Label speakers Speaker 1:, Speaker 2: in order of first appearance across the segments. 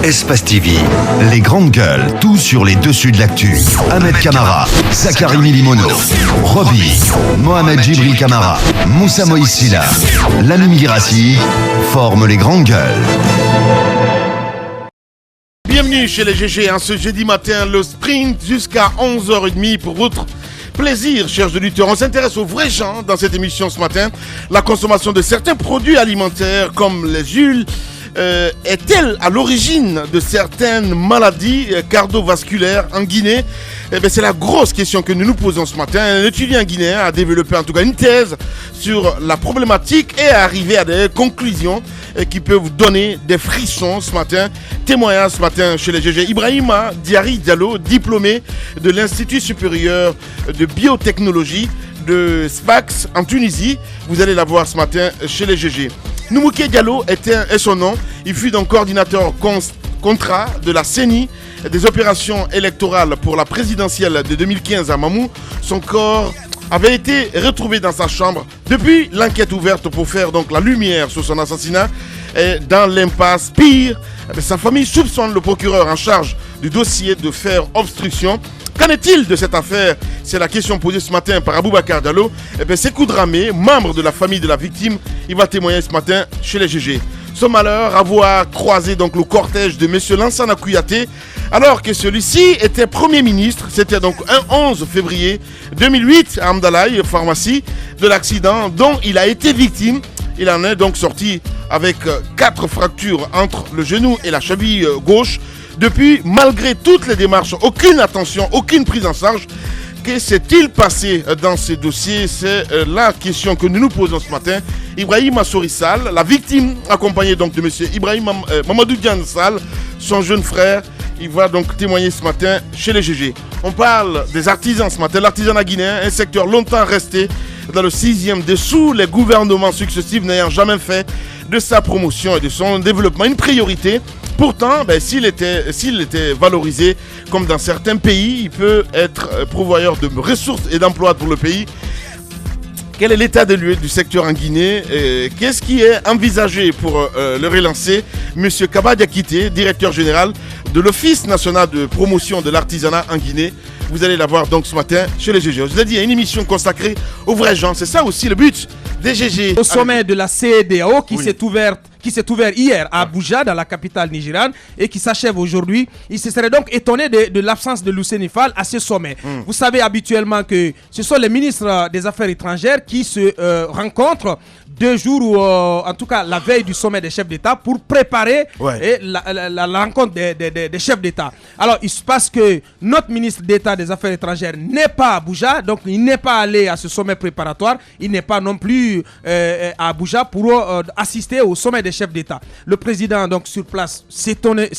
Speaker 1: Espace TV, les grandes gueules, tout sur les dessus de l'actu. Ahmed Camara, Zachary Milimono, Roby, Mohamed Djibril Camara, Moussa Moïsila, Lamine Girassi forment les grandes gueules.
Speaker 2: Bienvenue chez les GG, ce jeudi matin, le sprint jusqu'à 11h30 pour votre plaisir, chers auditeurs. On s'intéresse aux vrais gens dans cette émission ce matin. La consommation de certains produits alimentaires comme les huiles est-elle à l'origine de certaines maladies cardiovasculaires en Guinée? C'est la grosse question que nous nous posons ce matin. Un étudiant guinéen a développé en tout cas une thèse sur la problématique et est arrivé à des conclusions qui peuvent vous donner des frissons ce matin. Témoignage ce matin chez les GG. Ibrahima Diari Diallo, diplômé de l'Institut supérieur de biotechnologie de Sfax en Tunisie. Vous allez la voir ce matin chez les GG. Noumouké Diallo est son nom. Il fut donc coordinateur contrat de la CENI des opérations électorales pour la présidentielle de 2015 à Mamou. Son corps avait été retrouvé dans sa chambre. Depuis, l'enquête ouverte pour faire donc la lumière sur son assassinat est dans l'impasse. Pire, sa famille soupçonne le procureur en charge du dossier de faire obstruction. Qu'en est-il de cette affaire? C'est la question posée ce matin par Aboubacar Diallo. Sekou Dramé, membre de la famille de la victime, il va témoigner ce matin chez les GG. Son malheur, avoir croisé donc le cortège de M. Lansana Kouyaté, alors que celui-ci était Premier ministre. C'était donc un 11 février 2008 à Amdalaï, pharmacie, de l'accident dont il a été victime. Il en est donc sorti avec 4 fractures entre le genou et la cheville gauche. Depuis, malgré toutes les démarches, aucune attention, aucune prise en charge. Que s'est-il passé dans ces dossiers? C'est la question que nous nous posons ce matin. Ibrahima Sorissal, la victime, accompagnée donc de M. Ibrahim Mamadou Diane Sall, son jeune frère, il va donc témoigner ce matin chez les GG. On parle des artisans ce matin. L'artisanat guinéen, un secteur longtemps resté dans le 6e dessous les gouvernements successifs n'ayant jamais fait de sa promotion et de son développement une priorité. Pourtant, s'il était valorisé, comme dans certains pays, il peut être pourvoyeur de ressources et d'emplois pour le pays. Quel est l'état de lieu du secteur en Guinée? Qu'est-ce qui est envisagé pour le relancer? Monsieur Kaba Diakité, directeur général de l'Office national de promotion de l'artisanat en Guinée. Vous allez la voir donc ce matin chez les GG. Je vous ai dit, il y a une émission consacrée aux vrais gens. C'est ça aussi le but des GG.
Speaker 3: Au sommet de la CEDEAO qui s'est ouvert hier à Abuja, dans la capitale nigériane, et qui s'achève aujourd'hui. Il se serait donc étonné de l'absence de Luceni Fall à ce sommet. Vous savez habituellement que ce sont les ministres des Affaires étrangères qui se rencontrent 2 jours ou en tout cas la veille du sommet des chefs d'État pour préparer la rencontre des chefs d'État. Alors il se passe que notre ministre d'État des Affaires étrangères n'est pas à Abuja, donc il n'est pas allé à ce sommet préparatoire, il n'est pas non plus à Abuja pour assister au sommet des chefs d'État. Le président donc sur place se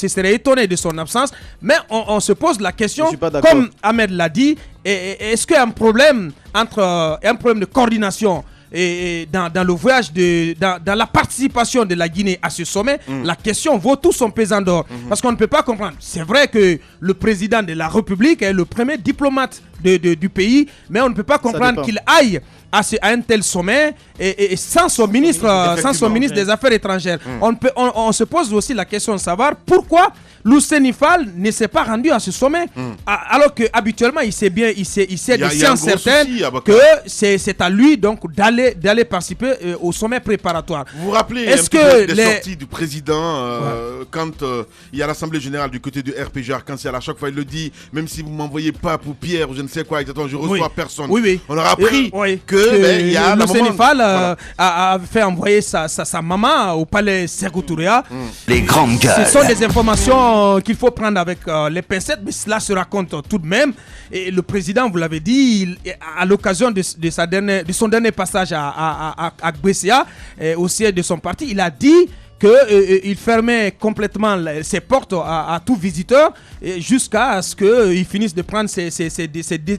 Speaker 3: serait étonné de son absence, mais on se pose la question, comme Ahmed l'a dit, est-ce qu'il y a un problème de coordination et dans le voyage, dans la participation de la Guinée à ce sommet? La question vaut tout son pesant d'or. Parce qu'on ne peut pas comprendre. C'est vrai que le président de la République est le premier diplomate du pays, mais on ne peut pas comprendre qu'il aille à un tel sommet et sans son ministre des Affaires étrangères. On se pose aussi la question de savoir pourquoi Luceni Fall ne s'est pas rendu à ce sommet, alors que habituellement il sait de science certaine que c'est à lui donc d'aller participer au sommet préparatoire.
Speaker 2: Vous vous rappelez des sorties du président quand il y a l'Assemblée générale du côté du RPG Arc-en-Ciel, à chaque fois il le dit, même si vous ne m'envoyez pas pour Pierre ou je ne sais quoi exactement, je reçois personne. On aura appris que
Speaker 3: Luceni Fall a fait envoyer sa maman au palais Sékou Touré.
Speaker 1: Les grandes gueules.
Speaker 3: Ce sont des informations qu'il faut prendre avec les pincettes, mais cela se raconte tout de même. Et le président, vous l'avez dit, à l'occasion de son dernier passage à Gbessia, au siège de son parti, il a dit qu'il fermait complètement ses portes à tout visiteur jusqu'à ce qu'il finisse de prendre ces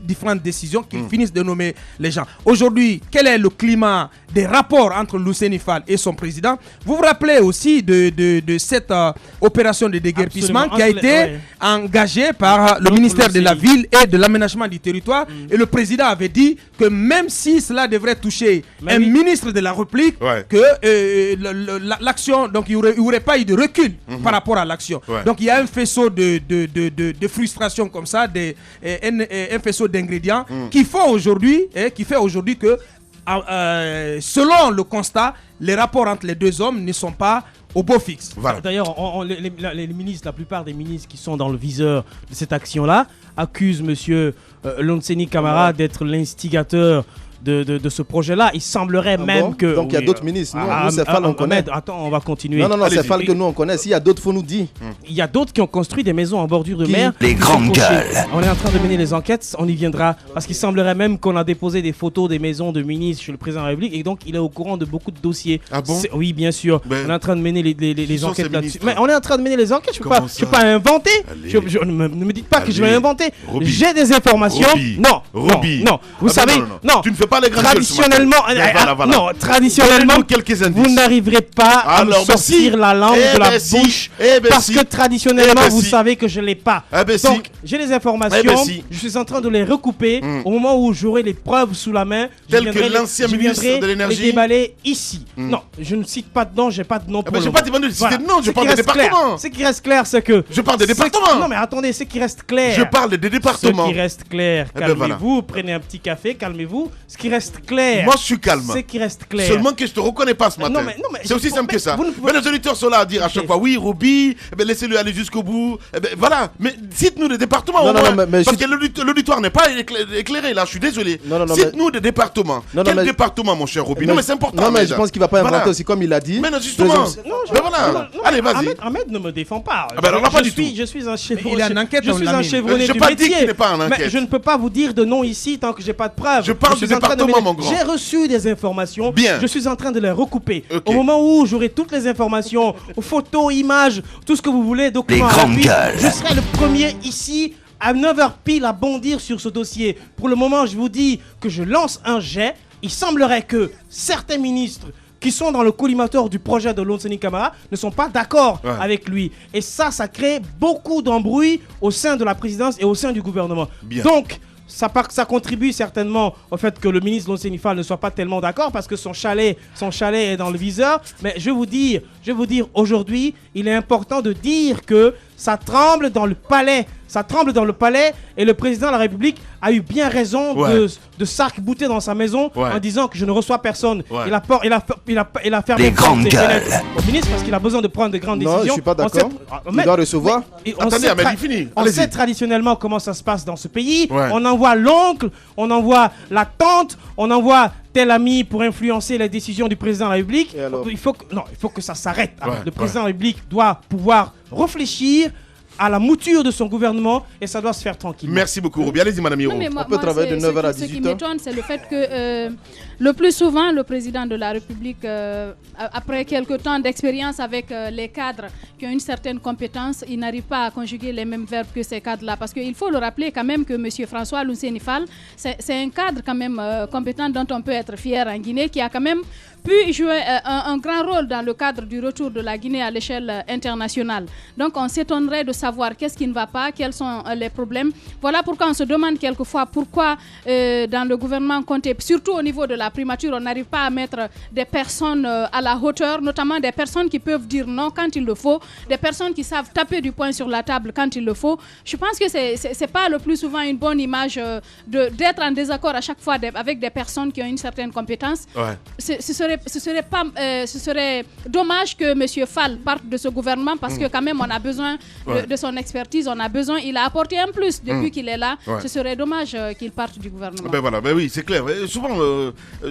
Speaker 3: différentes décisions, qu'il finisse de nommer les gens. Aujourd'hui, quel est le climat des rapports entre Luceni Fall et son président? Vous vous rappelez aussi de cette opération de déguerpissement qui a été engagée par le ministère de la Ville et de l'Aménagement du Territoire. Et le président avait dit que même si cela devrait toucher un ministre de la République, que l'action donc il n'y aurait pas eu de recul par rapport à l'action.
Speaker 2: Ouais.
Speaker 3: Donc il y a un faisceau de frustration comme ça, un faisceau d'ingrédients qui fait aujourd'hui que, selon le constat, les rapports entre les deux hommes ne sont pas au beau fixe.
Speaker 2: Voilà.
Speaker 4: D'ailleurs, les ministres, la plupart des ministres qui sont dans le viseur de cette action-là accusent M. Lonseni Camara d'être l'instigateur de ce projet-là. Il semblerait même que...
Speaker 5: Donc il y a d'autres ministres. Nous, c'est Fall, on connaît.
Speaker 4: Attends, on va continuer.
Speaker 5: Non, c'est Fall que nous, on connaît. S'il y a d'autres, il faut nous dire.
Speaker 4: Il y a d'autres qui ont construit des maisons en bordure de mer.
Speaker 1: Les grandes gueules.
Speaker 4: On est en train de mener les enquêtes, on y viendra. Parce qu'il semblerait même qu'on a déposé des photos des maisons de ministres chez le président de la République. Et donc, il est au courant de beaucoup de dossiers.
Speaker 2: Ah bon?
Speaker 4: Oui, bien sûr.
Speaker 2: Ben,
Speaker 4: on est en train de mener les
Speaker 2: sont
Speaker 4: enquêtes
Speaker 2: ces
Speaker 4: là-dessus.
Speaker 2: ministres?
Speaker 4: Mais on est en train de mener les enquêtes. Je ne
Speaker 2: Comment
Speaker 4: peux pas inventer.
Speaker 2: Allez.
Speaker 4: Ne me dites pas que je vais
Speaker 2: Allez.
Speaker 4: inventer.
Speaker 2: Roby.
Speaker 4: J'ai des informations.
Speaker 2: Roby.
Speaker 4: Non.
Speaker 2: Roby.
Speaker 4: Non. Vous
Speaker 2: Ah ben
Speaker 4: savez, non.
Speaker 2: Tu ne fais pas les grandes gueules ce matin.
Speaker 4: Traditionnellement,
Speaker 2: Voilà.
Speaker 4: non, traditionnellement,
Speaker 2: Donnez-nous quelques indices.
Speaker 4: vous n'arriverez pas à me
Speaker 2: Alors, ben
Speaker 4: sortir
Speaker 2: si.
Speaker 4: la langue
Speaker 2: Eh
Speaker 4: de la
Speaker 2: ben si.
Speaker 4: bouche
Speaker 2: Eh ben
Speaker 4: parce
Speaker 2: si.
Speaker 4: que traditionnellement,
Speaker 2: Eh ben
Speaker 4: vous
Speaker 2: si.
Speaker 4: savez que je l'ai pas.
Speaker 2: Eh ben si.
Speaker 4: Donc, j'ai les informations.
Speaker 2: Eh ben si.
Speaker 4: Je suis en train de les recouper. Au moment où j'aurai les preuves sous la main,
Speaker 2: Tel que l'ancien ministre de l'énergie.
Speaker 4: les déballer ici. Non, je ne cite pas de nom, j'ai pas de nom pour
Speaker 2: ben,
Speaker 4: le
Speaker 2: j'ai
Speaker 4: moment.
Speaker 2: pas demandé de citer de nom, je
Speaker 4: Ce
Speaker 2: parle
Speaker 4: qui
Speaker 2: des
Speaker 4: reste clair-
Speaker 2: départements.
Speaker 4: Ce qui reste clair, c'est que...
Speaker 2: Je parle des
Speaker 4: ce-
Speaker 2: départements.
Speaker 4: Non, mais attendez, ce qui reste clair...
Speaker 2: Je parle des départements.
Speaker 4: Ce qui reste clair,
Speaker 2: Eh ben,
Speaker 4: calmez-vous, prenez un petit café, calmez-vous. Ce qui reste clair...
Speaker 2: Moi, je suis calme.
Speaker 4: Ce qui reste clair...
Speaker 2: Seulement que je te reconnais pas ce matin.
Speaker 4: Non, mais
Speaker 2: c'est aussi
Speaker 4: je-
Speaker 2: simple
Speaker 4: mais
Speaker 2: que ça.
Speaker 4: vous ne pouvez-
Speaker 2: Mais les auditeurs sont là à dire à chaque fois oui, Roby, eh ben, laissez-le aller jusqu'au bout. Eh ben, voilà. Mais cite-nous des départements
Speaker 5: Non,
Speaker 2: au
Speaker 5: non,
Speaker 2: moins.
Speaker 5: non, mais
Speaker 2: Parce
Speaker 5: je-
Speaker 2: que l'auditoire n'est pas éclairé là, je suis désolé.
Speaker 5: Non,
Speaker 2: Cite-nous des départements.
Speaker 5: Non, non,
Speaker 2: Quel
Speaker 5: mais-
Speaker 2: département, mon cher Roby? Non, mais c'est important.
Speaker 5: Non, mais
Speaker 2: Ahmed.
Speaker 5: je pense qu'il va pas inventer
Speaker 2: Voilà.
Speaker 5: aussi, comme il a dit.
Speaker 2: Mais non, justement.
Speaker 4: Non,
Speaker 2: Ben voilà. Allez, vas-y.
Speaker 4: Ahmed ne me défend pas.
Speaker 2: Ah ben alors là, pas du tout.
Speaker 4: Je suis un chevronné.
Speaker 3: Il est en enquête,
Speaker 4: Je
Speaker 3: on
Speaker 4: suis
Speaker 3: l'a
Speaker 4: un
Speaker 3: mis.
Speaker 4: chevronné
Speaker 2: J'ai
Speaker 4: du
Speaker 2: pas dit
Speaker 4: métier.
Speaker 2: qu'il n'est pas en enquête.
Speaker 4: Mais je ne peux pas vous dire de nom ici tant que j'ai pas de preuves.
Speaker 2: Je parle du
Speaker 4: suis en train de
Speaker 2: département,
Speaker 4: mener-
Speaker 2: mon grand.
Speaker 4: J'ai reçu des informations.
Speaker 2: Bien.
Speaker 4: Je suis en train de les recouper.
Speaker 2: Ok.
Speaker 4: Au moment où j'aurai toutes les informations, photos, images, tout ce que vous voulez, documents.
Speaker 1: Les
Speaker 4: à
Speaker 1: grandes
Speaker 4: l'appui,
Speaker 1: gueules.
Speaker 4: je serai le premier ici à 9h pile à bondir sur ce dossier. Pour le moment, je vous dis que je lance un jet. Il semblerait que certains ministres qui sont dans le collimateur du projet de Lonseni Camara ne sont pas d'accord
Speaker 2: Ouais.
Speaker 4: avec lui. Et ça crée beaucoup d'embrouilles au sein de la présidence et au sein du gouvernement.
Speaker 2: Bien.
Speaker 4: Donc, ça contribue certainement au fait que le ministre Lonseni Fall ne soit pas tellement d'accord parce que son chalet est dans le viseur. Mais je vais vous dire aujourd'hui, il est important de dire que ça tremble dans le palais. Ça tremble dans le palais et le président de la République a eu bien raison
Speaker 2: Ouais.
Speaker 4: de s'arc-bouter dans sa maison
Speaker 2: Ouais.
Speaker 4: en disant que je ne reçois personne.
Speaker 2: Ouais.
Speaker 4: Il a fermé
Speaker 1: Les grandes
Speaker 4: portes et
Speaker 1: gueules.
Speaker 4: fenêtres au ministre parce qu'il a besoin de prendre de grandes
Speaker 5: Non,
Speaker 4: décisions.
Speaker 5: je suis pas
Speaker 4: On
Speaker 5: d'accord.
Speaker 4: sait-
Speaker 5: Il doit recevoir.
Speaker 4: et on
Speaker 2: Attendez,
Speaker 4: sait
Speaker 2: Ahmed,
Speaker 4: tra-
Speaker 2: il finit.
Speaker 4: on
Speaker 2: Allez-y.
Speaker 4: sait traditionnellement comment ça se passe dans ce pays.
Speaker 2: Ouais.
Speaker 4: On envoie l'oncle, on envoie la tante, on envoie tel ami pour influencer les décisions du président de la République.
Speaker 5: Et alors
Speaker 4: Il faut que ça s'arrête.
Speaker 2: Ouais,
Speaker 4: Le président de la République doit pouvoir réfléchir à la mouture de son gouvernement et ça doit se faire tranquillement.
Speaker 2: Merci beaucoup, Roby. Allez-y, madame Hiro.
Speaker 6: Non, mais
Speaker 5: On peut travailler de 9h à
Speaker 6: Ce qui
Speaker 5: 18h.
Speaker 6: m'étonne, c'est le fait que le plus souvent, le président de la République, après quelques temps d'expérience avec les cadres qui ont une certaine compétence, il n'arrive pas à conjuguer les mêmes verbes que ces cadres-là. Parce qu'il faut le rappeler quand même que M. François Lonseni Fall, c'est un cadre quand même compétent dont on peut être fier en Guinée, qui a quand même pu jouer un grand rôle dans le cadre du retour de la Guinée à l'échelle internationale. Donc on s'étonnerait de savoir qu'est-ce qui ne va pas, quels sont les problèmes. Voilà pourquoi on se demande quelquefois pourquoi dans le gouvernement Conté, surtout au niveau de la primature, on n'arrive pas à mettre des personnes à la hauteur, notamment des personnes qui peuvent dire non quand il le faut, des personnes qui savent taper du poing sur la table quand il le faut. Je pense que c'est pas le plus souvent une bonne image d'être en désaccord à chaque fois avec des personnes qui ont une certaine compétence.
Speaker 2: Ouais.
Speaker 6: Ce serait dommage que M. Fall parte de ce gouvernement parce que quand même on a besoin de son expertise, il a apporté un plus depuis qu'il est là.
Speaker 2: Ouais.
Speaker 6: Ce serait dommage qu'il parte du gouvernement.
Speaker 2: Ben voilà, ben oui, c'est clair. Souvent,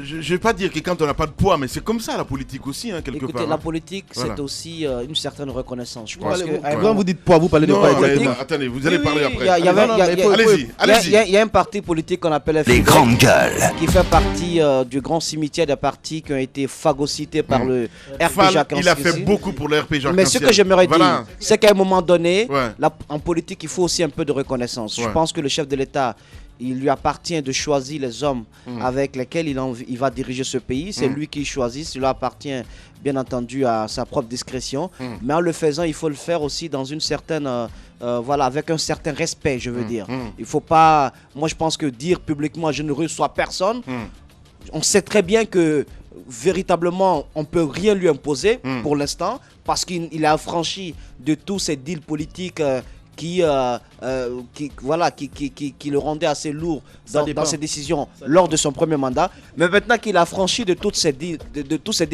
Speaker 2: je ne vais pas dire que quand on n'a pas de poids, mais c'est comme ça la politique aussi, hein, quelque
Speaker 7: Écoutez,
Speaker 2: part.
Speaker 7: la
Speaker 2: hein.
Speaker 7: politique,
Speaker 2: Voilà.
Speaker 7: c'est aussi une certaine reconnaissance. Je
Speaker 5: Vous
Speaker 7: pense
Speaker 5: parlez-
Speaker 7: que...
Speaker 5: Quand vous dites poids, vous parlez de
Speaker 2: Non,
Speaker 5: quoi
Speaker 2: mais
Speaker 5: exactement?
Speaker 2: attendez, vous allez parler après.
Speaker 7: Il y avait-
Speaker 5: Non,
Speaker 7: il y a-
Speaker 5: mais
Speaker 7: il y a-
Speaker 5: faut-
Speaker 2: Allez-y, allez-y.
Speaker 7: Il y a un parti politique qu'on appelle
Speaker 1: Les
Speaker 7: FIDEC,
Speaker 1: grandes gueules.
Speaker 7: qui fait partie du grand cimetière des partis qui ont été phagocytés par le RP
Speaker 2: Fall,
Speaker 7: Jacques
Speaker 2: il a fait
Speaker 7: Ansiasi.
Speaker 2: beaucoup pour le RP Jacques
Speaker 7: Mais ce que
Speaker 2: Ansiasi.
Speaker 7: j'aimerais
Speaker 2: Voilà.
Speaker 7: dire, c'est qu'à un moment donné,
Speaker 2: Ouais.
Speaker 7: en politique, il faut aussi un peu de reconnaissance.
Speaker 2: Ouais.
Speaker 7: Je pense que le chef de l'État, il lui appartient de choisir les hommes avec lesquels il va diriger ce pays. C'est lui qui choisit. Cela appartient, bien entendu, à sa propre discrétion. Mais en le faisant, il faut le faire aussi dans une certaine... voilà, avec un certain respect, je veux dire. Il faut pas... Moi, je pense que dire publiquement, je ne reçois personne, on sait très bien que véritablement, on ne peut rien lui imposer pour l'instant, parce qu'il a affranchi de tous ces deals politiques qui le rendait assez lourd dans ses décisions lors de son premier mandat. Mais maintenant qu'il a franchi de tous ces deals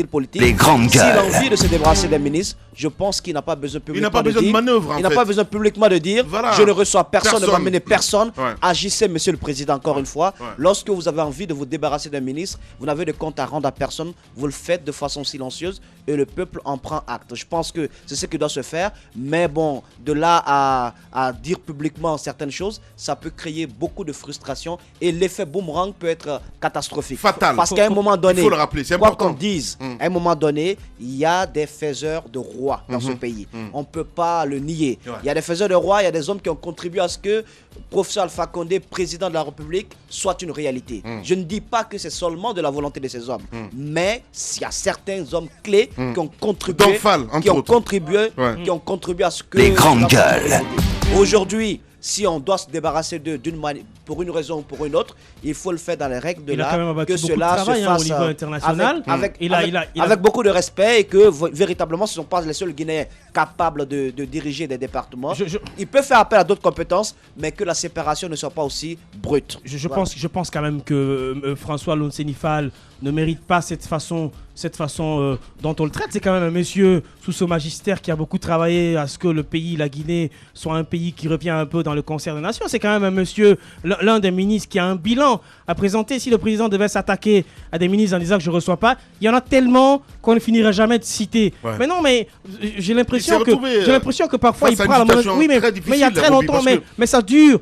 Speaker 7: politiques, s'il a envie de se débarrasser des ministres, je pense qu'il n'a pas besoin publiquement
Speaker 2: de manœuvre.
Speaker 7: Il n'a pas besoin publiquement de dire je ne reçois personne, ne m'amener personne.
Speaker 2: Ouais.
Speaker 7: Agissez, monsieur le président, encore une fois. Ouais. Lorsque vous avez envie de vous débarrasser d'un ministre, vous n'avez de compte à rendre à personne. Vous le faites de façon silencieuse et le peuple en prend acte. Je pense que c'est ce qui doit se faire. Mais bon, de là à dire publiquement certaines choses, ça peut créer beaucoup de frustration et l'effet boomerang peut être catastrophique.
Speaker 2: Fatal.
Speaker 7: Parce qu'à un moment donné,
Speaker 2: il faut le rappeler, c'est
Speaker 7: quoi
Speaker 2: important.
Speaker 7: qu'on dise, à un moment donné, il y a des faiseurs de rois dans ce pays. On ne peut pas le nier. Ouais. Il y a des faiseurs de rois, il y a des hommes qui ont contribué à ce que professeur Alpha Condé, président de la République, soit une réalité. Je ne dis pas que c'est seulement de la volonté de ces hommes, mais il y a certains hommes clés qui ont contribué, qui ont contribué à ce que...
Speaker 1: Les grandes gueules.
Speaker 7: Aujourd'hui, si on doit se débarrasser d'eux pour une raison ou pour une autre, il faut le faire dans les règles de l'art, que cela se fasse
Speaker 4: au niveau international,
Speaker 7: avec beaucoup de respect et que véritablement ce ne sont pas les seuls Guinéens capables de diriger des départements. Il peut faire appel à d'autres compétences, mais que la séparation ne soit pas aussi brute.
Speaker 4: Je pense quand même que François Lonsenifal ne mérite pas cette façon dont on le traite. C'est quand même un monsieur sous ce magistère qui a beaucoup travaillé à ce que le pays, la Guinée, soit un pays qui revient un peu dans le concert des nations. C'est quand même un monsieur, l'un des ministres qui a un bilan à présenter. Si le président devait s'attaquer à des ministres en disant que je ne reçois pas, il y en a tellement qu'on ne finirait jamais de citer. Ouais. Mais non, mais j'ai l'impression que parfois il prend la mauvaise... Oui, mais il y a très longtemps, mais ça dure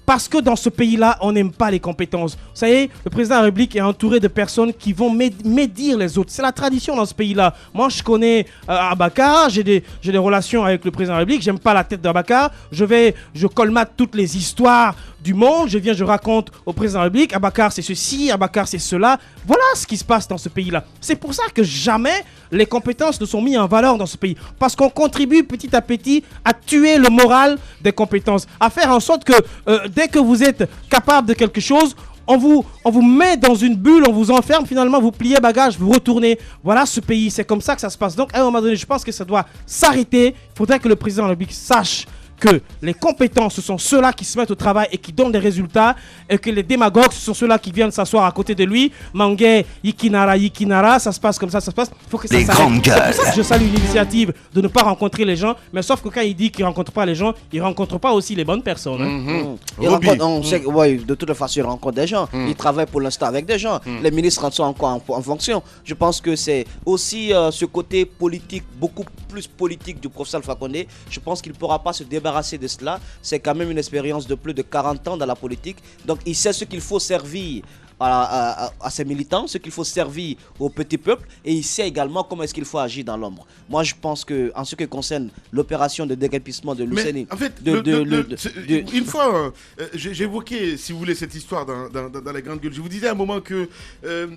Speaker 4: parce que dans ce pays-là, on n'aime pas les compétences. Vous savez, le président de la République est entouré de personnes qui vont médire les autres. C'est la tradition dans ce pays-là. Moi, je connais Abakar, j'ai des relations avec le président de la République, j'aime pas la tête d'Abakar, je colmate toutes les histoires du monde, je raconte au président de la République, Abakar c'est ceci, Abakar c'est cela. Voilà ce qui se passe dans ce pays-là. C'est pour ça que jamais les compétences ne sont mises en valeur dans ce pays. Parce qu'on contribue petit à petit à tuer le moral des compétences, à faire en sorte que dès que vous êtes capable de quelque chose, on vous met dans une bulle, on vous enferme, finalement vous pliez bagage, vous retournez. Voilà ce pays, c'est comme ça que ça se passe. Donc à un moment donné, je pense que ça doit s'arrêter. Il faudrait que le président de la République sache que les compétences, ce sont ceux-là qui se mettent au travail et qui donnent des résultats, et que les démagogues, ce sont ceux-là qui viennent s'asseoir à côté de lui. Mangé, Yikinara, ça se passe comme ça, ça se passe. Il faut que ça s'arrête. C'est pour ça que je salue l'initiative de ne pas rencontrer les gens, mais sauf que quand il dit qu'il ne rencontre pas les gens, il ne rencontre pas aussi les bonnes personnes.
Speaker 7: De toute façon, il rencontre des gens. Il travaille pour l'instant avec des gens. Les ministres sont encore en fonction. Je pense que c'est aussi ce côté politique, beaucoup plus politique du professeur Alpha Condé. Je pense qu'il ne pourra pas se débarrasser de cela. C'est quand même une expérience de plus de 40 ans dans la politique. Donc il sait ce qu'il faut servir à ses militants, ce qu'il faut servir au petit peuple, et il sait également comment est-ce qu'il faut agir dans l'ombre. Moi je pense que en ce qui concerne l'opération de déguerpissement de Luceni,
Speaker 2: en fait, une fois j'ai évoqué, si vous voulez, cette histoire dans les grandes gueules. Je vous disais à un moment que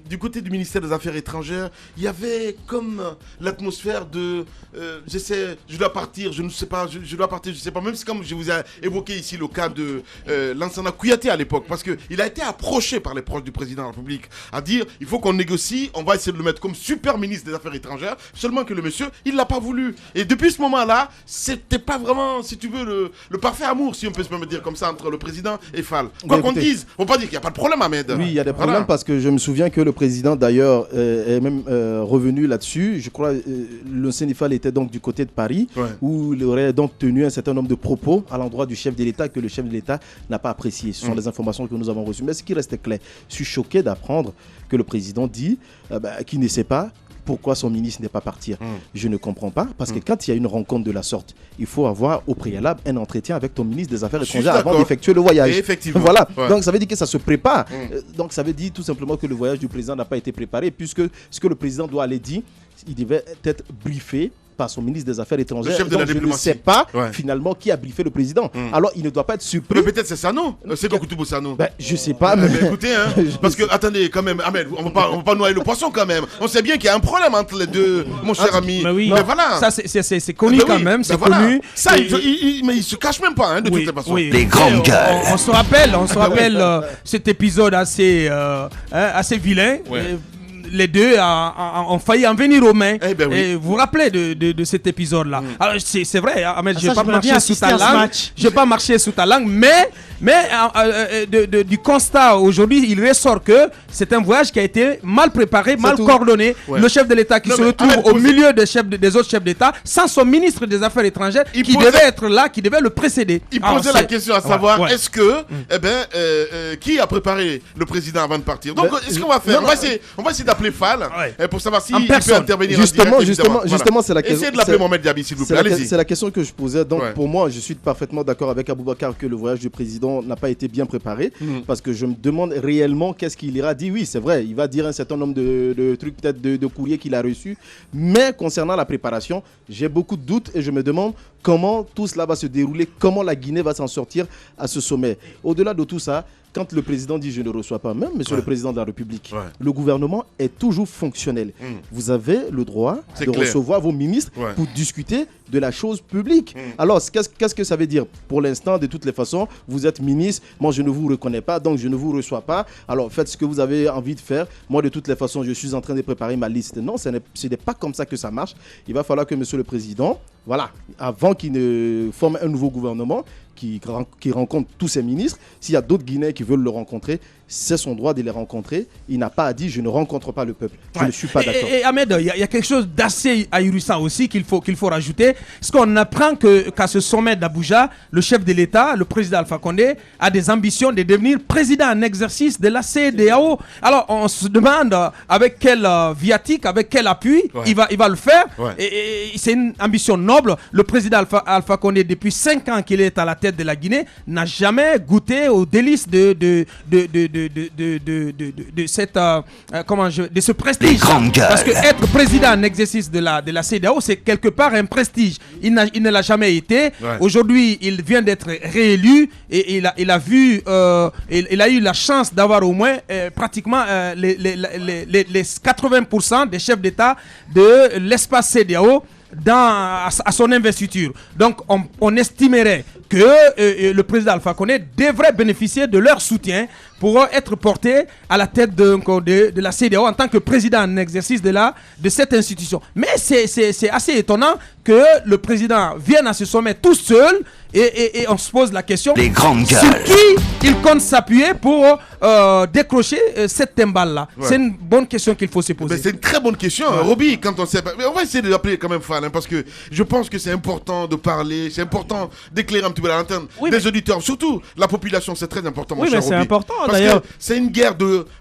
Speaker 2: du côté du ministère des Affaires étrangères, il y avait comme l'atmosphère de je dois partir, je ne sais pas, je dois partir, je sais pas, même si comme je vous ai évoqué ici le cas de Lansana Kouyaté à l'époque, parce qu'il a été approché par les proches du président de la République à dire il faut qu'on négocie, on va essayer de le mettre comme super ministre des Affaires étrangères, seulement que le monsieur il l'a pas voulu, et depuis ce moment là c'était pas vraiment, si tu veux, le parfait amour, si on peut se permettre de dire comme ça, entre le président et Fall. Quoi qu'on dise, on ne peut pas dire qu'il n'y a pas de problème, Ahmed.
Speaker 5: Oui, il y a des problèmes, parce que je me souviens que le président d'ailleurs est même revenu là-dessus. Je crois le Sénéfal était donc du côté de Paris, où il aurait donc tenu un certain nombre de propos à l'endroit du chef de l'État que le chef de l'État n'a pas apprécié. Ce sont les informations que nous avons reçues, mais ce qui reste clair, je suis choqué d'apprendre que le président dit qu'il ne sait pas pourquoi son ministre n'est pas parti. Je ne comprends pas, parce que quand il y a une rencontre de la sorte, il faut avoir au préalable un entretien avec ton ministre des Affaires étrangères avant d'effectuer le voyage.
Speaker 2: Effectivement.
Speaker 5: Voilà. Donc ça veut dire que ça se prépare. Donc ça veut dire tout simplement que le voyage du président n'a pas été préparé, puisque ce que le président doit aller dire, il devait être briefé par son ministre des Affaires étrangères.
Speaker 2: Le chef de la diplomatie.
Speaker 5: Je ne sais pas finalement qui a briefé le président. Alors il ne doit pas être surpris.
Speaker 2: Mais peut-être c'est Sano. C'est Kokutubu Sano.
Speaker 5: Je ne sais pas.
Speaker 2: Mais écoutez, parce que attendez quand même, Ahmed, on ne va pas noyer le poisson quand même. On sait bien qu'il y a un problème entre les deux, mon cher ami.
Speaker 3: Mais oui.
Speaker 2: Mais voilà.
Speaker 3: Ça c'est connu quand même, c'est connu.
Speaker 2: Ça, mais il se cache même pas de toute façon.
Speaker 3: Les grandes gueules. On se rappelle cet épisode assez vilain. les deux ont failli en venir aux mains.
Speaker 2: Eh ben oui.
Speaker 3: Et vous vous rappelez de cet épisode-là. Alors c'est vrai, Ahmed, je
Speaker 4: ça,
Speaker 3: vais pas
Speaker 4: j'aimerais bien
Speaker 3: marcher sous ta
Speaker 4: assister à ce
Speaker 3: langue.
Speaker 4: match.
Speaker 3: Je vais pas marcher sous ta langue, mais du constat aujourd'hui, il ressort que c'est un voyage qui a été mal préparé, mal coordonné.
Speaker 2: Ouais.
Speaker 3: Le chef de l'État qui se retrouve
Speaker 2: Ahmed,
Speaker 3: au milieu des autres chefs d'État, sans son ministre des Affaires étrangères, devait être là, qui devait le précéder.
Speaker 2: Il posait la question à savoir,
Speaker 3: ouais.
Speaker 2: est-ce que, qui a préparé le président avant de partir? Donc, est-ce qu'on va faire? On va essayer d'appeler Fall pour savoir s'il peut intervenir
Speaker 5: Justement,
Speaker 2: en direct, évidemment.
Speaker 5: justement, c'est la question.
Speaker 2: Essayez de l'appeler Mohamed Diaby, s'il vous plaît. Allez-y.
Speaker 5: C'est la question que je posais. Donc,
Speaker 2: Ouais.
Speaker 5: pour moi, je suis parfaitement d'accord avec Aboubacar que le voyage du président n'a pas été bien préparé. Parce que je me demande réellement qu'est-ce qu'il ira dire. Oui, c'est vrai, il va dire un certain nombre de trucs, peut-être de courriers qu'il a reçus. Mais concernant la préparation, j'ai beaucoup de doutes et je me demande comment tout cela va se dérouler, comment la Guinée va s'en sortir à ce sommet. Au-delà de tout ça, quand le président dit je ne reçois pas, même monsieur le président de la République, le gouvernement est toujours fonctionnel. Vous avez le droit de recevoir vos ministres pour discuter de la chose publique. Alors, qu'est-ce que ça veut dire? Pour l'instant, de toutes les façons, vous êtes ministre, moi je ne vous reconnais pas, donc je ne vous reçois pas. Alors, faites ce que vous avez envie de faire. Moi, de toutes les façons, je suis en train de préparer ma liste. Non, ce n'est pas comme ça que ça marche. Il va falloir que monsieur le président, voilà, avant qu'il ne forme un nouveau gouvernement, qui rencontre tous ses ministres. S'il y a d'autres Guinéens qui veulent le rencontrer, c'est son droit de les rencontrer. Il n'a pas à dire je ne rencontre pas le peuple. Je ne suis pas d'accord.
Speaker 3: Et Ahmed, il y a quelque chose d'assez ahurissant aussi qu'il faut rajouter. Parce qu'on apprend qu'à ce sommet d'Abuja, le chef de l'État, le président Alpha Condé, a des ambitions de devenir président en exercice de la CEDEAO. Alors on se demande avec quel viatique, avec quel appui il va le faire. Et c'est une ambition noble. Le président Alpha Condé, depuis 5 ans qu'il est à la tête de la Guinée, n'a jamais goûté aux délices de ce prestige. Parce que être président en exercice de la CEDEAO, c'est quelque part un prestige. Il ne l'a jamais été. Aujourd'hui, il vient d'être réélu et il a eu la chance d'avoir au moins pratiquement les 80% des chefs d'État de l'espace CEDEAO à son investiture. Donc on estimerait que le président Alpha Condé devrait bénéficier de leur soutien pour être porté à la tête de la CEDEAO en tant que président en exercice de cette institution. Mais c'est assez étonnant que le président vienne à ce sommet tout seul et on se pose la question sur qui il compte s'appuyer pour décrocher cette timbale-là. C'est une bonne question qu'il faut se poser.
Speaker 2: C'est une très bonne question, Roby, quand on sait pas. Mais on va essayer de l'appeler quand même Fall, parce que je pense que c'est important de parler, c'est important d'éclairer un petit peu la lanterne des auditeurs, surtout la population, c'est très important.
Speaker 4: Oui, mais c'est important
Speaker 2: parce
Speaker 4: d'ailleurs.
Speaker 2: que c'est une guerre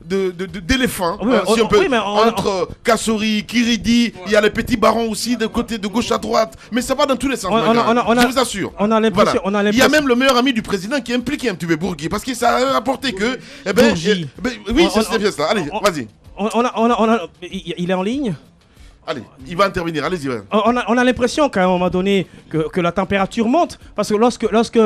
Speaker 2: d'éléphants, si on peut, entre Kassori, Kiridi, il y a les petits barons aussi de côté de gauche à droite, mais ça va dans tous les sens. Je vous assure.
Speaker 4: On a l'impression.
Speaker 2: Il y a même le meilleur ami du président qui est impliqué un petit peu, Bourgui, parce que ça a rapporté que. Oui, c'est bien ça. Allez, vas-y.
Speaker 4: Il est en ligne.
Speaker 2: Allez, il va intervenir, allez-y.
Speaker 4: On a l'impression qu'à un moment donné que la température monte, parce que lorsque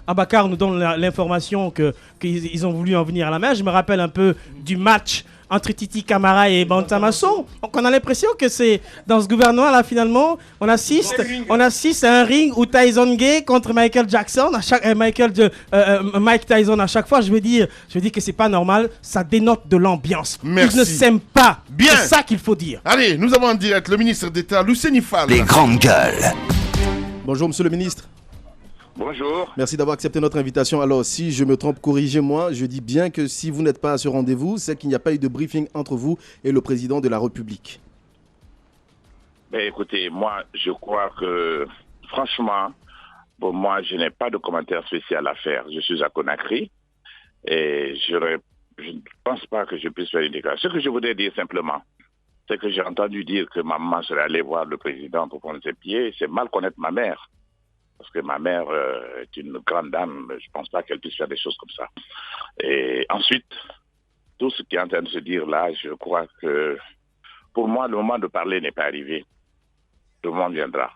Speaker 4: Abakar nous donne l'information qu'ils ont voulu en venir à la mer, je me rappelle un peu du match entre Titi Camara et Bantamasso. Donc on a l'impression que c'est dans ce gouvernement là finalement on assiste à un ring où Tyson Gay contre Michael Jackson Mike Tyson à chaque fois. Je veux dire que c'est pas normal, ça dénote de l'ambiance.
Speaker 2: Merci.
Speaker 4: Ils ne s'aiment pas.
Speaker 2: Bien.
Speaker 4: C'est ça qu'il faut dire.
Speaker 2: Allez, nous avons en direct le ministre d'État Luceni Fall.
Speaker 1: Les grandes gueules.
Speaker 5: Bonjour monsieur le ministre.
Speaker 8: Bonjour.
Speaker 5: Merci d'avoir accepté notre invitation. Alors, si je me trompe, corrigez-moi. Je dis bien que si vous n'êtes pas à ce rendez-vous, c'est qu'il n'y a pas eu de briefing entre vous et le président de la République.
Speaker 8: Écoutez, moi, je crois que, franchement, pour moi, je n'ai pas de commentaire spécial à faire. Je suis à Conakry et je ne pense pas que je puisse faire une déclaration. Ce que je voudrais dire simplement, c'est que j'ai entendu dire que ma maman serait allée voir le président pour prendre ses pieds. C'est mal connaître ma mère. Parce que ma mère est une grande dame, je ne pense pas qu'elle puisse faire des choses comme ça. Et ensuite, tout ce qui est en train de se dire là, je crois que pour moi, le moment de parler n'est pas arrivé. Le moment viendra.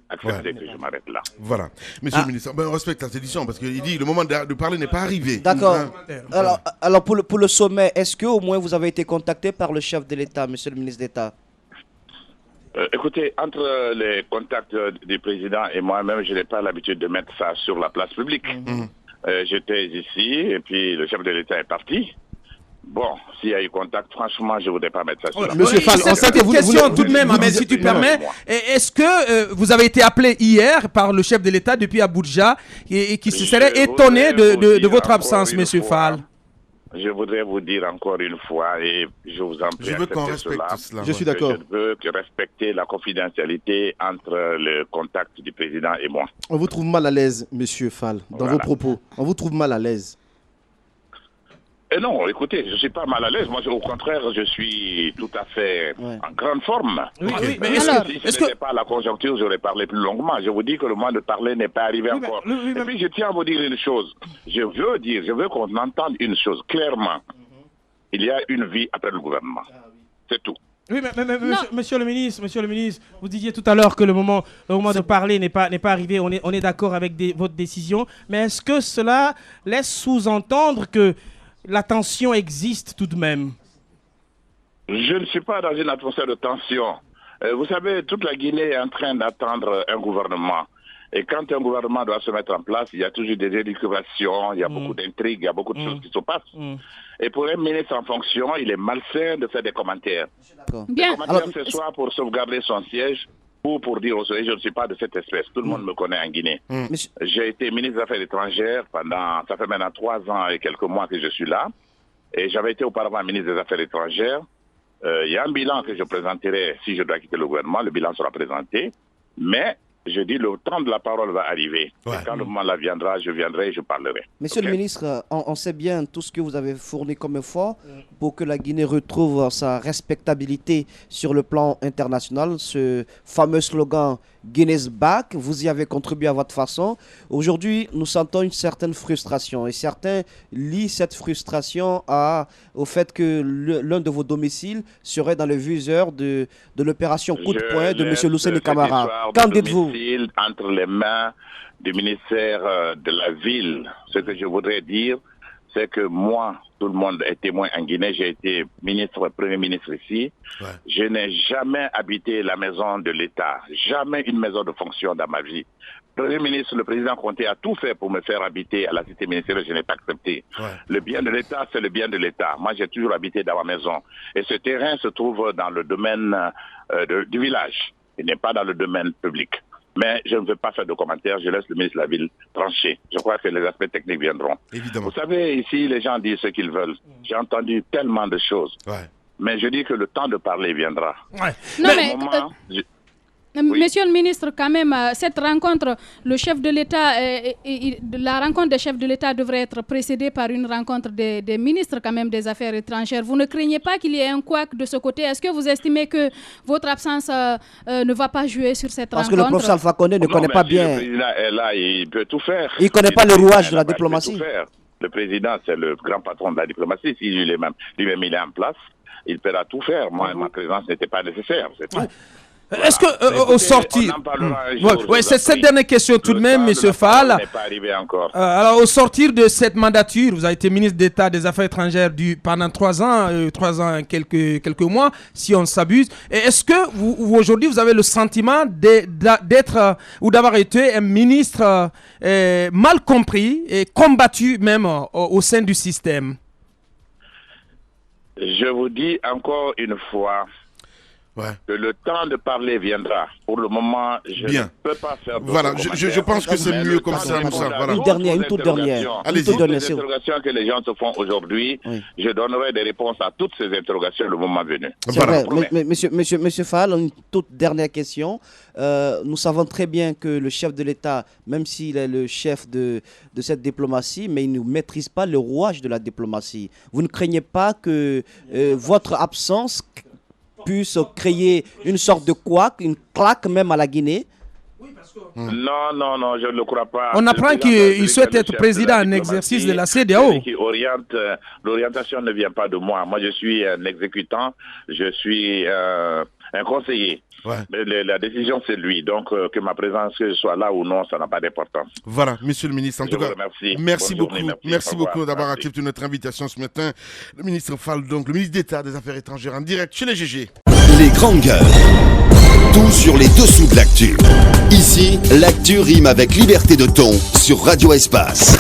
Speaker 8: Acceptez que je m'arrête là.
Speaker 2: Voilà. Monsieur le ministre, on respecte la sédition parce qu'il dit le moment de parler n'est pas arrivé.
Speaker 7: D'accord. Alors pour le sommet, est-ce que au moins vous avez été contacté par le chef de l'État, monsieur le ministre d'État?
Speaker 8: Écoutez, entre les contacts du président et moi-même, je n'ai pas l'habitude de mettre ça sur la place publique. J'étais ici et puis le chef de l'État est parti. Bon, s'il y a eu contact, franchement, je ne voudrais pas mettre ça sur la
Speaker 5: Monsieur Fall, en fait,
Speaker 3: une question tout de même, Ahmed, si tu permets. Est-ce que vous avez été appelé hier par le chef de l'État depuis Abuja et qui se serait étonné de votre absence, Monsieur Fall?
Speaker 8: Je voudrais vous dire encore une fois, et je vous en prie,
Speaker 2: je veux qu'on respecte cela.
Speaker 5: Je suis d'accord.
Speaker 8: Je veux que respecter la confidentialité entre le contact du président et moi.
Speaker 5: On vous trouve mal à l'aise, Monsieur Fall, dans vos propos. On vous trouve mal à l'aise.
Speaker 8: Et non, écoutez, je ne suis pas mal à l'aise. Moi, au contraire, je suis tout à fait en grande forme.
Speaker 3: Oui, mais
Speaker 8: si ce n'était pas la conjoncture, j'aurais parlé plus longuement. Je vous dis que le moment de parler n'est pas arrivé encore. Et puis, je tiens à vous dire une chose. Je veux qu'on entende une chose clairement. Il y a une vie après le gouvernement. C'est tout.
Speaker 4: Oui, mais monsieur le ministre, vous disiez tout à l'heure que le moment de parler n'est pas arrivé. On est d'accord avec votre décision. Mais est-ce que cela laisse sous-entendre que la tension existe tout de même?
Speaker 8: Je ne suis pas dans une atmosphère de tension. Vous savez, toute la Guinée est en train d'attendre un gouvernement. Et quand un gouvernement doit se mettre en place, il y a toujours des élucubrations, il y a beaucoup d'intrigues, il y a beaucoup de choses qui se passent. Et pour un ministre en fonction, il est malsain de faire des commentaires.
Speaker 6: Bien.
Speaker 8: Des commentaires, ce soit pour sauvegarder son siège ou pour dire aux autres, je ne suis pas de cette espèce. Tout le monde me connaît en Guinée. J'ai été ministre des Affaires étrangères ça fait maintenant 3 ans et quelques mois que je suis là. Et j'avais été auparavant ministre des Affaires étrangères. Il y a un bilan que je présenterai si je dois quitter le gouvernement. Le bilan sera présenté. Mais je dis, le temps de la parole va arriver. Et quand le moment là viendra, je viendrai et je parlerai.
Speaker 7: Monsieur le ministre, on sait bien tout ce que vous avez fourni comme effort pour que la Guinée retrouve sa respectabilité sur le plan international. Ce fameux slogan Guinea's Back, vous y avez contribué à votre façon. Aujourd'hui, nous sentons une certaine frustration et certains lient cette frustration au fait que l'un de vos domiciles serait dans le viseur de l'opération coup de poing de M. Luceni Camara. Qu'en dites-vous?
Speaker 8: Entre les mains du ministère de la ville. Ce que je voudrais dire, c'est que moi, tout le monde est témoin en Guinée, j'ai été premier ministre ici. Je n'ai jamais habité la maison de l'État, jamais une maison de fonction dans ma vie. Premier ministre, le président Conté a tout fait pour me faire habiter à la cité ministérielle, je n'ai pas accepté. Le bien de l'État, c'est le bien de l'État. Moi, j'ai toujours habité dans ma maison. Et ce terrain se trouve dans le domaine du village. Il n'est pas dans le domaine public. Mais je ne veux pas faire de commentaires, je laisse le ministre de la Ville trancher. Je crois que les aspects techniques viendront. Évidemment. Vous savez, ici, les gens disent ce qu'ils veulent. J'ai entendu tellement de choses. Mais je dis que le temps de parler viendra.
Speaker 6: Non, mais... Monsieur le ministre, quand même, cette rencontre, le chef de l'État, la rencontre des chefs de l'État devrait être précédée par une rencontre des ministres quand même des Affaires étrangères. Vous ne craignez pas qu'il y ait un couac de ce côté? Est-ce que vous estimez que votre absence ne va pas jouer sur cette rencontre?
Speaker 7: Parce que le professeur Alpha Condé ne connaît pas bien.
Speaker 8: Le président est là, il peut tout faire.
Speaker 7: Il ne connaît pas le rouage de la diplomatie.
Speaker 8: Le président, c'est le grand patron de la diplomatie. Si lui-même il est en place, il pourra tout faire. Moi, ma présence n'était pas nécessaire, c'est tout.
Speaker 3: Est-ce que au sortir, cette dernière question tout de même, Monsieur Fall. Alors au sortir de cette mandature, vous avez été ministre d'État des Affaires étrangères pendant 3 ans, 3 ans quelques mois, si on s'abuse. Est-ce que vous aujourd'hui vous avez le sentiment d'être ou d'avoir été un ministre mal compris et combattu même au sein du système?
Speaker 8: Je vous dis encore une fois. Que le temps de parler viendra. Pour le moment, je ne peux pas faire
Speaker 2: Voilà, je pense que c'est mieux comme ça.
Speaker 7: Voilà. Une toute dernière.
Speaker 8: Allez-y. Toutes les interrogations que les gens se font aujourd'hui, je donnerai des réponses à toutes ces interrogations le moment venu.
Speaker 7: C'est vrai. Mais monsieur Fall, une toute dernière question. Nous savons très bien que le chef de l'État, même s'il est le chef de cette diplomatie, mais il ne maîtrise pas le rouage de la diplomatie. Vous ne craignez pas que votre absence puisse créer une sorte de couac, une claque même à la Guinée?
Speaker 8: Non, je ne le crois pas.
Speaker 3: On apprend qu'il souhaite être président en exercice de la CEDEAO.
Speaker 8: L'orientation ne vient pas de moi. Moi, je suis un exécutant, je suis un conseiller. Mais la décision, c'est lui. Donc, que ma présence, que je sois là ou non, ça n'a pas d'importance.
Speaker 2: Voilà, monsieur le ministre. En tout cas, merci beaucoup d'avoir accepté notre invitation ce matin. Le ministre Fall, donc, le ministre d'État des Affaires étrangères, en direct chez les GG.
Speaker 1: Les grandes gueules. Tout sur les dessous de l'actu. Ici, l'actu rime avec liberté de ton sur Radio Espace.